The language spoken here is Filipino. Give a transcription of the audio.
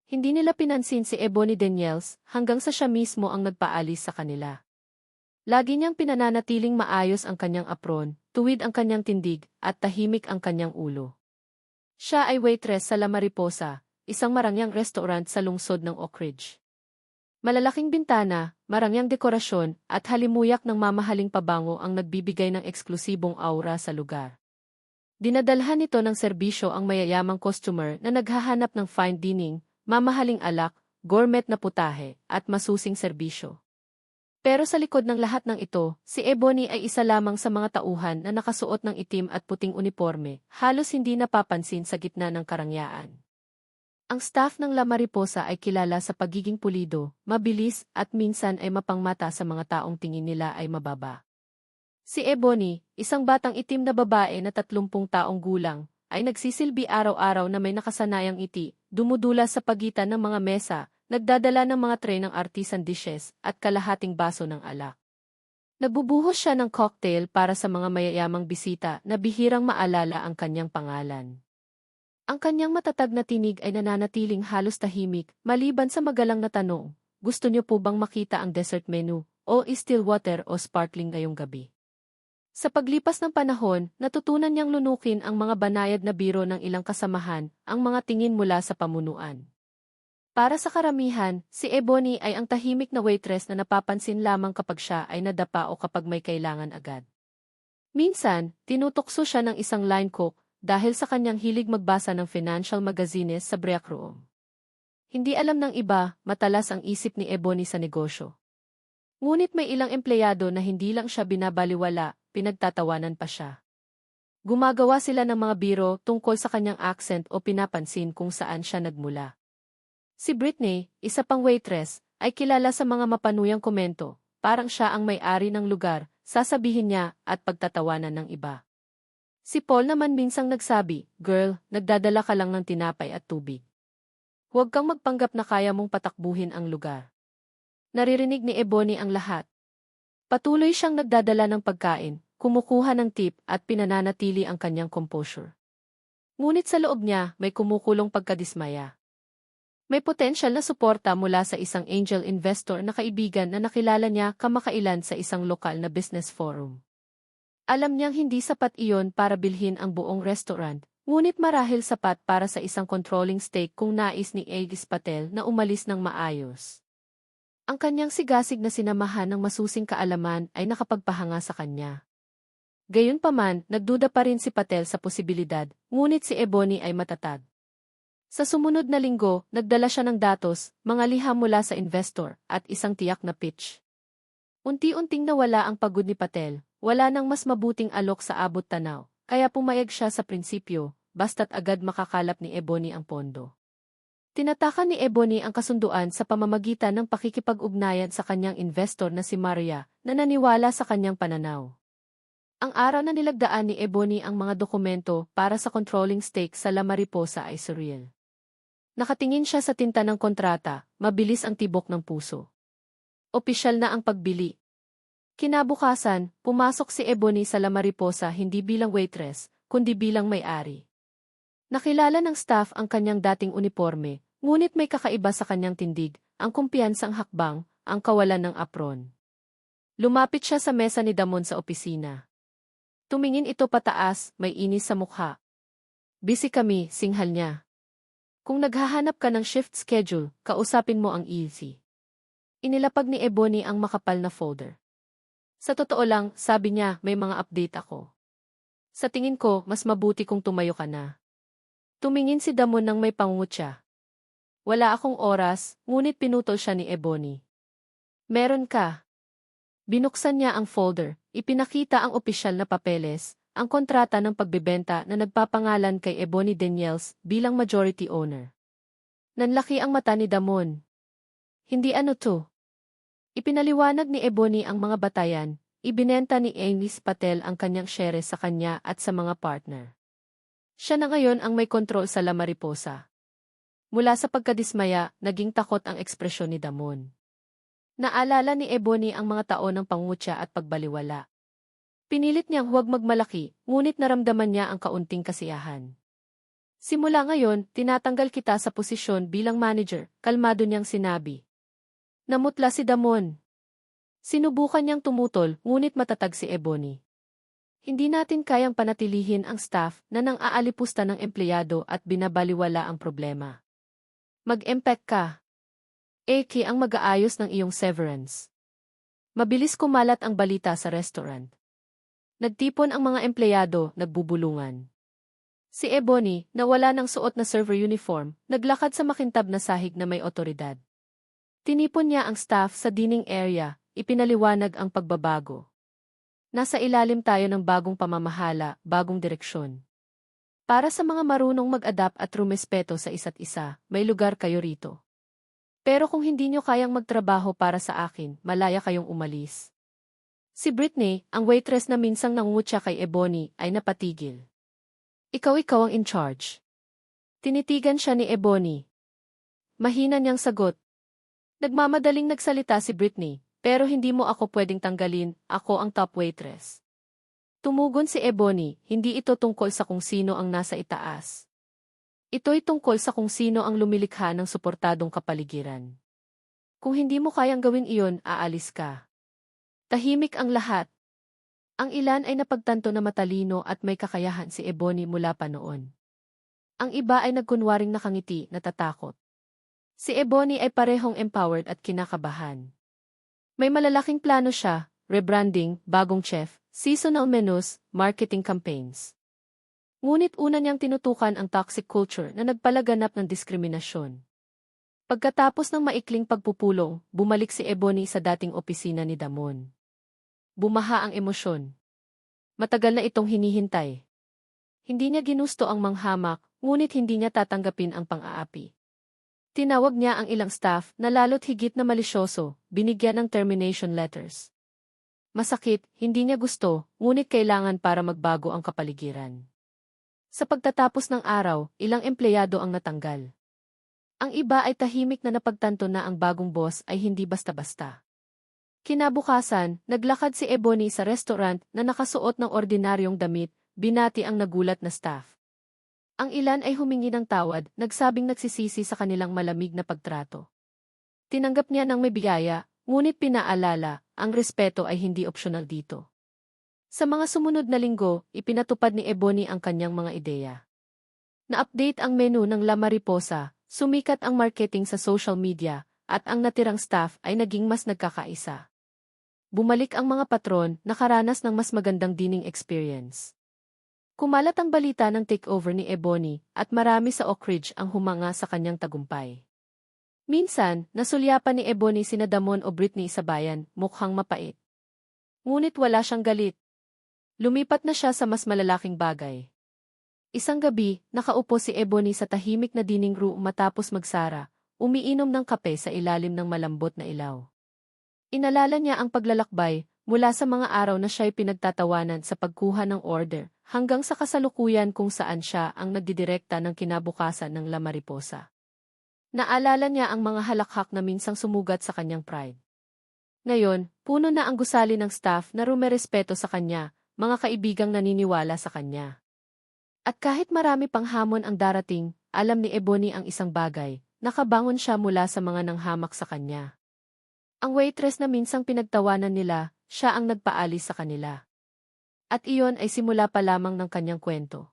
Hindi nila pinansin si Ebony Daniels hanggang sa siya mismo ang nagpaalis sa kanila. Lagi niyang pinananatiling maayos ang kanyang apron, tuwid ang kanyang tindig, at tahimik ang kanyang ulo. Siya ay waitress sa La Mariposa, isang marangyang restaurant sa lungsod ng Oak Ridge. Malalaking bintana, marangyang dekorasyon, at halimuyak ng mamahaling pabango ang nagbibigay ng eksklusibong aura sa lugar. Dinadalhan nito ng serbisyo ang mayayamang customer na naghahanap ng fine dining, mamahaling alak, gourmet na putahe, at masusing serbisyo. Pero sa likod ng lahat ng ito, si Ebony ay isa lamang sa mga tauhan na nakasuot ng itim at puting uniforme, halos hindi napapansin sa gitna ng karangyaan. Ang staff ng La Mariposa ay kilala sa pagiging pulido, mabilis, at minsan ay mapangmata sa mga taong tingin nila ay mababa. Si Ebony, isang batang itim na babae na 30 taong gulang, ay nagsisilbi araw-araw na may nakasanayang ngiti, dumudula sa pagitan ng mga mesa, nagdadala ng mga tray ng artisan dishes, at kalahating baso ng alak. Nagbubuhos siya ng cocktail para sa mga mayayamang bisita na bihirang maalala ang kanyang pangalan. Ang kanyang matatag na tinig ay nananatiling halos tahimik, maliban sa magalang na tanong, gusto niyo po bang makita ang dessert menu, o still water o sparkling ngayong gabi? Sa paglipas ng panahon, natutunan niyang lunukin ang mga banayad na biro ng ilang kasamahan, ang mga tingin mula sa pamunuan. Para sa karamihan, si Ebony ay ang tahimik na waitress na napapansin lamang kapag siya ay nadapa o kapag may kailangan agad. Minsan, tinutokso siya ng isang line cook, dahil sa kanyang hilig magbasa ng financial magazines sa break room. Hindi alam ng iba, matalas ang isip ni Ebony sa negosyo. Ngunit may ilang empleyado na hindi lang siya binabaliwala, pinagtatawanan pa siya. Gumagawa sila ng mga biro tungkol sa kanyang accent o pinapansin kung saan siya nagmula. Si Britney, isa pang waitress, ay kilala sa mga mapanuyang komento, parang siya ang may-ari ng lugar, sasabihin niya at pagtatawanan ng iba. Si Paul naman minsang nagsabi, "Girl, nagdadala ka lang ng tinapay at tubig. Huwag kang magpanggap na kaya mong patakbuhin ang lugar." Naririnig ni Ebony ang lahat. Patuloy siyang nagdadala ng pagkain, kumukuha ng tip at pinananatili ang kanyang composure. Ngunit sa loob niya, may kumukulong pagkadismaya. May potensyal na suporta mula sa isang angel investor na kaibigan na nakilala niya kamakailan sa isang lokal na business forum. Alam niyang hindi sapat iyon para bilhin ang buong restaurant, ngunit marahil sapat para sa isang controlling stake kung nais ni Aegis Patel na umalis ng maayos. Ang kanyang sigasig na sinamahan ng masusing kaalaman ay nakapagpahanga sa kanya. Gayunpaman, nagduda pa rin si Patel sa posibilidad, ngunit si Ebony ay matatag. Sa sumunod na linggo, nagdala siya ng datos, mga liham mula sa investor, at isang tiyak na pitch. Unti-unting nawala ang pagod ni Patel. Wala nang mas mabuting alok sa abot tanaw, kaya pumayag siya sa prinsipyo, basta't agad makakalap ni Ebony ang pondo. Tinatakan ni Ebony ang kasunduan sa pamamagitan ng pakikipag-ugnayan sa kanyang investor na si Maria, na naniwala sa kanyang pananaw. Ang araw na nilagdaan ni Ebony ang mga dokumento para sa controlling stake sa La Mariposa ay surreal. Nakatingin siya sa tinta ng kontrata, mabilis ang tibok ng puso. Opisyal na ang pagbili. Kinabukasan, pumasok si Ebony sa La Mariposa hindi bilang waitress, kundi bilang may-ari. Nakilala ng staff ang kanyang dating uniforme, ngunit may kakaiba sa kanyang tindig, ang kumpiyansang hakbang, ang kawalan ng apron. Lumapit siya sa mesa ni Damon sa opisina. Tumingin ito pataas, may inis sa mukha. "Busy kami," singhal niya. "Kung naghahanap ka ng shift schedule, kausapin mo ang easy." Inilapag ni Ebony ang makapal na folder. "Sa totoo lang," sabi niya, "may mga update ako. Sa tingin ko, mas mabuti kung tumayo ka na." Tumingin si Damon nang may pangungutya. "Wala akong oras," ngunit pinutol siya ni Ebony. "Meron ka." Binuksan niya ang folder, ipinakita ang opisyal na papeles, ang kontrata ng pagbebenta na nagpapangalan kay Ebony Daniels bilang majority owner. Nanlaki ang mata ni Damon. "Hindi ano to?" Ipinaliwanag ni Ebony ang mga batayan, ibinenta ni Aegis Patel ang kanyang shares sa kanya at sa mga partner. Siya na ngayon ang may kontrol sa La Mariposa. Mula sa pagkadismaya, naging takot ang ekspresyon ni Damon. Naalala ni Ebony ang mga taon ng pangutya at pagbaliwala. Pinilit niyang huwag magmalaki, ngunit naramdaman niya ang kaunting kasiyahan. Simula ngayon, tinatanggal kita sa posisyon bilang manager, kalmado niyang sinabi. Namutla si Damon. Sinubukan niyang tumutol, ngunit matatag si Ebony. Hindi natin kayang panatilihin ang staff na nang-aalipusta ng empleyado at binabaliwala ang problema. Mag-impact ka. Eki ang mag-aayos ng iyong severance. Mabilis kumalat ang balita sa restaurant. Nagtipon ang mga empleyado, nagbubulungan. Si Ebony, na wala ng suot na server uniform, naglakad sa makintab na sahig na may otoridad. Tinipon niya ang staff sa dining area, ipinaliwanag ang pagbabago. Nasa ilalim tayo ng bagong pamamahala, bagong direksyon. Para sa mga marunong mag-adapt at rumespeto sa isa't isa, may lugar kayo rito. Pero kung hindi nyo kayang magtrabaho para sa akin, malaya kayong umalis. Si Britney, ang waitress na minsang nangungutya kay Ebony, ay napatigil. Ikaw ang in charge. Tinitigan siya ni Ebony. Mahina niyang sagot. Nagmamadaling nagsalita si Britney, pero hindi mo ako pwedeng tanggalin, ako ang top waitress. Tumugon si Ebony, hindi ito tungkol sa kung sino ang nasa itaas. Ito'y tungkol sa kung sino ang lumilikha ng suportadong kapaligiran. Kung hindi mo kayang gawin iyon, aalis ka. Tahimik ang lahat. Ang ilan ay napagtanto na matalino at may kakayahan si Ebony mula pa noon. Ang iba ay nagkunwaring nakangiti, natatakot. Si Ebony ay parehong empowered at kinakabahan. May malalaking plano siya, rebranding, bagong chef, seasonal menus, marketing campaigns. Ngunit una niyang tinutukan ang toxic culture na nagpalaganap ng diskriminasyon. Pagkatapos ng maikling pagpupulong, bumalik si Ebony sa dating opisina ni Damon. Bumaha ang emosyon. Matagal na itong hinihintay. Hindi niya ginusto ang manghamak, ngunit hindi niya tatanggapin ang pang-aapi. Tinawag niya ang ilang staff na lalo't higit na malisyoso, binigyan ng termination letters. Masakit, hindi niya gusto, ngunit kailangan para magbago ang kapaligiran. Sa pagtatapos ng araw, ilang empleyado ang natanggal. Ang iba ay tahimik na napagtanto na ang bagong boss ay hindi basta-basta. Kinabukasan, naglakad si Ebony sa restaurant na nakasuot ng ordinaryong damit, binati ang nagulat na staff. Ang ilan ay humingi ng tawad, nagsabing nagsisisi sa kanilang malamig na pagtrato. Tinanggap niya ng may biyaya, ngunit pinaalala, ang respeto ay hindi opsyonal dito. Sa mga sumunod na linggo, ipinatupad ni Ebony ang kanyang mga ideya. Na-update ang menu ng La Mariposa, sumikat ang marketing sa social media, at ang natirang staff ay naging mas nagkakaisa. Bumalik ang mga patron, nakaranas ng mas magandang dining experience. Kumalat ang balita ng takeover ni Ebony, at marami sa Oak Ridge ang humanga sa kanyang tagumpay. Minsan, nasulyapan ni Ebony sina Damon o Britney sa bayan, mukhang mapait. Ngunit wala siyang galit. Lumipat na siya sa mas malalaking bagay. Isang gabi, nakaupo si Ebony sa tahimik na dining room matapos magsara, umiinom ng kape sa ilalim ng malambot na ilaw. Inalala niya ang paglalakbay, mula sa mga araw na siya'y pinagtatawanan sa pagkuha ng order, hanggang sa kasalukuyan kung saan siya ang nagdidirekta ng kinabukasan ng La Mariposa. Naalala niya ang mga halakhak na minsang sumugat sa kanyang pride. Ngayon, puno na ang gusali ng staff na rumerespeto sa kanya, mga kaibigang naniniwala sa kanya. At kahit marami pang hamon ang darating, alam ni Ebony ang isang bagay, nakabangon siya mula sa mga nanghamak sa kanya. Ang waitress na minsang pinagtawanan nila, siya ang nagpaalis sa kanila. At iyon ay simula pa lamang ng kanyang kwento.